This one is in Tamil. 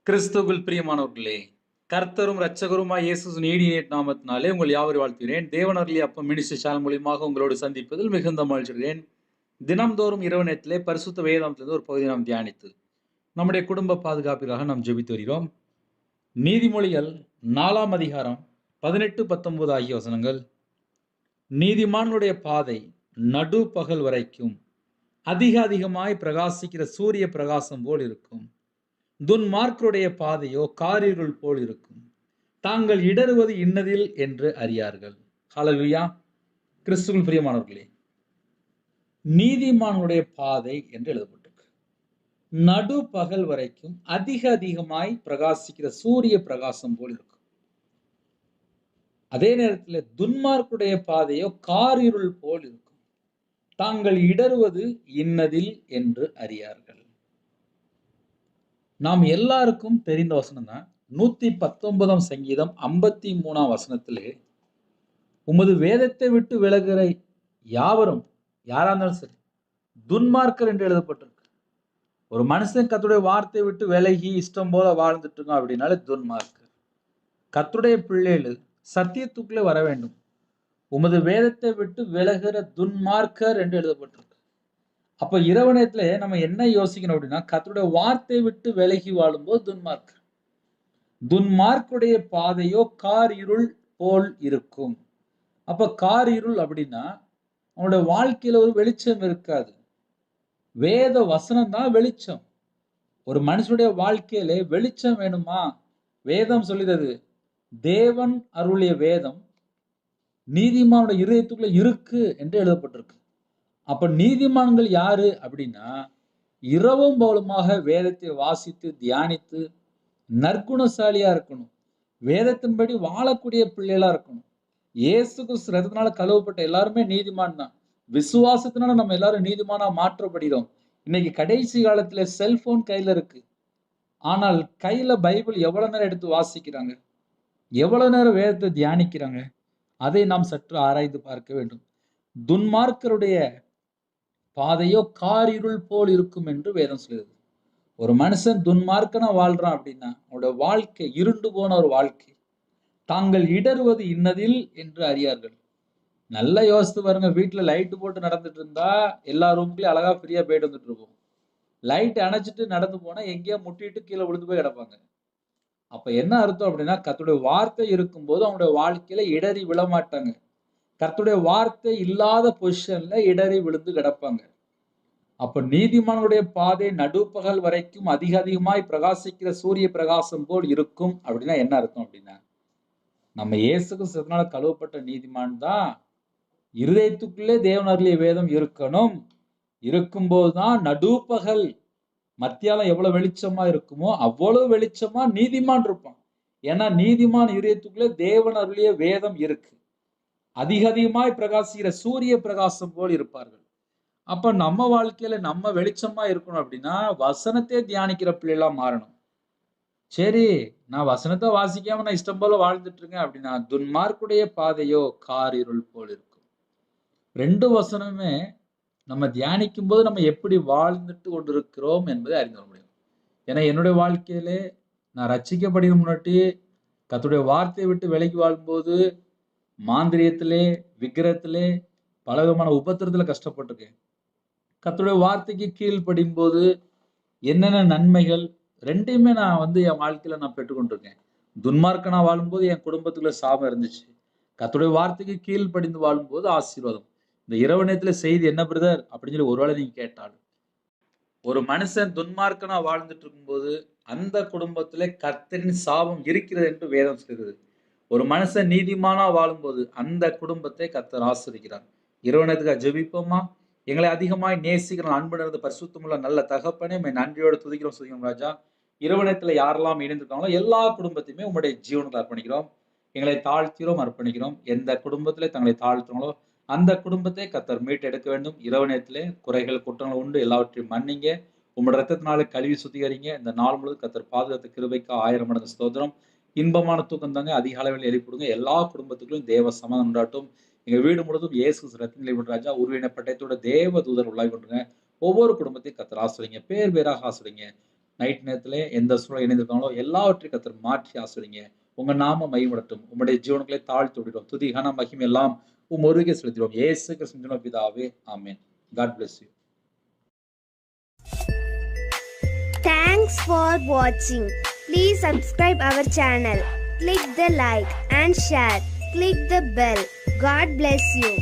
கிறிஸ்துவுக்குள் பிரியமானவர்களே, கர்த்தரும் இரட்சகருமாய் இயேசு நீடிய நாமத்தினாலே உங்கள் யாவரையும் வாழ்த்துகிறேன். தேவனருளி அப்பம் மினிஸ்ட்ரி சேனல் மூலியமாக உங்களோடு சந்திப்பதில் மிகுந்த மகிழ்ச்சியடைகிறேன். தினம்தோறும் இரவு நேரத்திலே பரிசுத்த வேதாகமத்திலிருந்து ஒரு பகுதியை நாம் தியானித்து நம்முடைய குடும்ப பாதுகாப்பிற்காக நாம் ஜெபித்து வருகிறோம். நீதிமொழிகள் 4ஆம் அதிகாரம் 18, 19 ஆகிய வசனங்கள். நீதிமான்களுடைய பாதை நடு பகல் வரைக்கும் அதிகமாய் பிரகாசிக்கிற சூரிய பிரகாசம் போல் இருக்கும். துன்மார்க்கருடைய பாதையோ காரிருள் போல் இருக்கும். தாங்கள் இடறுவது இன்னதில் என்று அறியார்கள். ஹல்லேலூயா. கிறிஸ்துவுக்குள் பிரியமானவர்களே, நீதிமானுடைய பாதை என்று எழுதப்பட்டிருக்கு. நடு பகல் வரைக்கும் அதிகமாய் பிரகாசிக்கிற சூரிய பிரகாசம் போல் இருக்கும். அதே நேரத்தில் துன்மார்க்குடைய பாதையோ காரிருள் போல் இருக்கும். தாங்கள் இடறுவது இன்னதில் என்று அறியார்கள். நாம் எல்லாருக்கும் தெரிந்த வசனம் தான். 119ஆம் சங்கீதம் 53ஆம் வசனத்திலே, உமது வேதத்தை விட்டு விலகுகிற யாவரும், யாரா இருந்தாலும் சரி, துன்மார்க்கர் என்று எழுதப்பட்டிருக்கு. ஒரு மனுஷன் கர்த்தருடைய வார்த்தையை விட்டு விலகி இஷ்டம் போல வாழ்ந்துட்டு இருக்கான் அப்படின்னாலே துன்மார்க்கர். கர்த்தருடைய பிள்ளைகள் சத்தியத்துக்குள்ளே வர வேண்டும். உமது வேதத்தை விட்டு விலகுகிற துன்மார்க்கர் என்று எழுதப்பட்டிருக்கு. அப்ப இரவு நேரத்துல நம்ம என்ன யோசிக்கணும் அப்படின்னா, கர்த்தருடைய வார்த்தையை விட்டு விலகி வாழும்போது துன்மார்க்கர். துன்மார்க்குடைய பாதையோ கார் இருள் போல் இருக்கும். அப்ப கார் இருள் அப்படின்னா அவனுடைய வாழ்க்கையில ஒரு வெளிச்சம் இருக்காது. வேத வசனம் தான் வெளிச்சம். ஒரு மனுஷனுடைய வாழ்க்கையில வெளிச்சம் வேணுமா? வேதம் சொல்லுகிறது, தேவன் அருளிய வேதம் நீதிமானுடைய இருதயத்துக்குள்ள இருக்கு என்று எழுதப்பட்டிருக்கு. அப்ப நீதிமான்கள் யாரு அப்படின்னா, இரவும் பகலுமாக வேதத்தை வாசித்து தியானித்து நற்குணசாலியா இருக்கணும். வேதத்தின்படி வாழக்கூடிய பிள்ளைகளா இருக்கணும். இயேசு கிறிஸ்து ரத்தத்தினால கழுவப்பட்ட எல்லாருமே நீதிமான் தான். விசுவாசத்தினால நம்ம எல்லாரும் நீதிமானா மாற்றப்படுகிறோம். இன்னைக்கு கடைசி காலத்துல செல்போன் கையில இருக்கு. ஆனால் கையில பைபிள் எவ்வளவு நேரம் எடுத்து வாசிக்கிறாங்க? எவ்வளவு நேரம் வேதத்தை தியானிக்கிறாங்க? அதை நாம் சற்று ஆராய்ந்து பார்க்க வேண்டும். துன்மார்க்கருடைய பாதையோ காரிருள் போல் இருக்கும் என்று வேதம் சொல்லுது. ஒரு மனுஷன் துன்மார்க்கனா வாழ்றான் அப்படின்னா அவனோட வாழ்க்கை இருண்டு போன ஒரு வாழ்க்கை. தாங்கள் இடறுவது இன்னதில் என்று அறியார்கள். நல்லா யோசித்து பாருங்க. வீட்டுல லைட் போட்டு நடந்துட்டு இருந்தா எல்லா ரூம்லயும் அழகா ஃப்ரீயா போயிட்டு வந்துட்டு இருப்போம். லைட் அணைச்சிட்டு நடந்து போனா எங்கேயோ முட்டிட்டு கீழே விழுந்து போய் கிடப்பாங்க. அப்ப என்ன அர்த்தம் அப்படின்னா, கர்த்தருடைய வார்த்தை இருக்கும்போது அவனுடைய வாழ்க்கையில இடறி விழமாட்டாங்க. கர்த்தருடைய வார்த்தை இல்லாத பொசிஷன்ல இடறி விழுந்து கிடப்பாங்க. அப்ப நீதிமானுடைய பாதை நடுப்பகல் வரைக்கும் அதிகமாய் பிரகாசிக்கிற சூரிய பிரகாசம் போல் இருக்கும் அப்படின்னா என்ன அர்த்தம் அப்படின்னா, நம்ம இயேசு கிறிஸ்துவினால கழுவப்பட்ட நீதிமான் தான். இருதயத்துக்குள்ளே தேவன் அருளிய வேதம் இருக்கணும். இருக்கும்போதுதான் நடுப்பகல் மத்தியாலம் எவ்வளவு வெளிச்சமா இருக்குமோ அவ்வளவு வெளிச்சமா நீதிமான் இருப்பான். ஏன்னா நீதிமான் இருதயத்துக்குள்ளே தேவன் அருளிய வேதம் இருக்கு. அதிகமாய் பிரகாசிக்கிற சூரிய பிரகாசம் போல் இருப்பார்கள். அப்ப நம்ம வாழ்க்கையில நம்ம வெளிச்சமா இருக்கணும் அப்படின்னா வசனத்தை தியானிக்கிற பிள்ளைகளா மாறணும். சரி, நான் வசனத்தை வாசிக்காம நான் இஷ்டம் போல வாழ்ந்துட்டு இருக்கேன் அப்படின்னா துன்மார்க்குடைய பாதையோ காரிருள் போல் இருக்கும். 2 வசனமே நம்ம தியானிக்கும் போது நம்ம எப்படி வாழ்ந்துட்டு கொண்டிருக்கிறோம் என்பதை அறிந்து கொள்ள முடியும். ஏன்னா என்னுடைய வாழ்க்கையிலே நான் ரட்சிக்கப்படுகிற முன்னாடி கர்த்தருடைய வார்த்தையை விட்டு விலகி வாழும்போது மாந்திரியத்திலே விக்கிரத்திலே பலவிதமான உபத்திரத்துல கஷ்டப்பட்டிருக்கேன். கர்த்தருடைய வார்த்தைக்கு கீழ்ப்படியும் போது என்னென்ன நன்மைகள் 2யுமே நான் என் வாழ்க்கையில நான் பெற்றுக்கொண்டிருக்கேன். துன்மார்க்கனா வாழும்போது என் குடும்பத்துக்குள்ள சாபம் இருந்துச்சு. கர்த்தருடைய வார்த்தைக்கு கீழ்ப்படிந்து வாழும்போது ஆசீர்வாதம். இந்த இரவு நேரத்துல செய்தி என்ன பிரதர் அப்படின்னு சொல்லி ஒருவேளை நீங்க கேட்டாலும், ஒரு மனுஷன் துன்மார்க்கனா வாழ்ந்துட்டு இருக்கும்போது அந்த குடும்பத்திலே கர்த்தரின் சாபம் இருக்கிறது என்று வேதம் சொல்கிறது. ஒரு மனுஷன் நீதிமானா வாழும்போது அந்த குடும்பத்தை கர்த்தர் ஆசீர்வதிக்கிறார். இரவு நேரத்துக்கு ஜெபிப்போமா? எங்களை அதிகமாய் நேசிக்கிற அன்பு நிறைந்த பரிசுத்தமுள்ள நல்ல தகப்பனே, உம்மை நன்றியோடு துதிக்கிறோம் ராஜா. இரவு நேரத்துல யாரெல்லாம் இணைந்திருக்காங்களோ எல்லா குடும்பத்தையுமே உம்முடைய ஜீவனுக்கு அர்ப்பணிக்கிறோம். எங்களை தாழ்த்திரோம், அர்ப்பணிக்கிறோம். எந்த குடும்பத்திலே தங்களை தாழ்த்துறாங்களோ அந்த குடும்பத்தை கர்த்தர் மீட்டெடுக்க வேண்டும். இரவு நேரத்திலே குறைகள் குற்றங்கள் உண்டு, எல்லாவற்றையும் மன்னிங்க. உம்முடைய ரத்தத்தினாலே கழுவி சுத்திகரிங்க. இந்த நாள் முழுவதும் கர்த்தர் பாதுகாத்த கிருபைக்கு 1000 மடங்கு ஸ்தோத்திரம். இன்பமான தூக்கம் தாங்க, அதிக அளவில் எழுப்பிடுங்க. எல்லா குடும்பத்துக்குள்ளும் தேவ சமாதானம் உண்டாட்டும். எங்க வீடு முழுவதும் இயேசு ரத்தினிலே ராஜா உருவின பட்டயத்தோட தேவ தூதர் உள்ளாய் கொண்டுங்க. ஒவ்வொரு குடும்பத்தையும் கர்த்தர் ஆசீர்வதிங்க. பேர் பேராக ஆசீர்வதிங்க. நைட் நேரத்திலே எந்த சூழல் இணைந்திருக்காங்களோ எல்லாவற்றையும் கர்த்தர் மாற்றி ஆசீர்வதிங்க. உங்க நாமம் மகிமைப்படட்டும். உம்முடைய ஜீவனுக்களை தாழ்த்தி விடுகிறோம். துதி, கன, மகிமை எல்லாம் ஒருவருக்கே செலுத்துகிறோம். இயேசு கிறிஸ்துவின் பிதாவே, ஆமென். God bless you. Thanks for watching. Please subscribe our channel. Click the like and share. Click the bell. God bless you.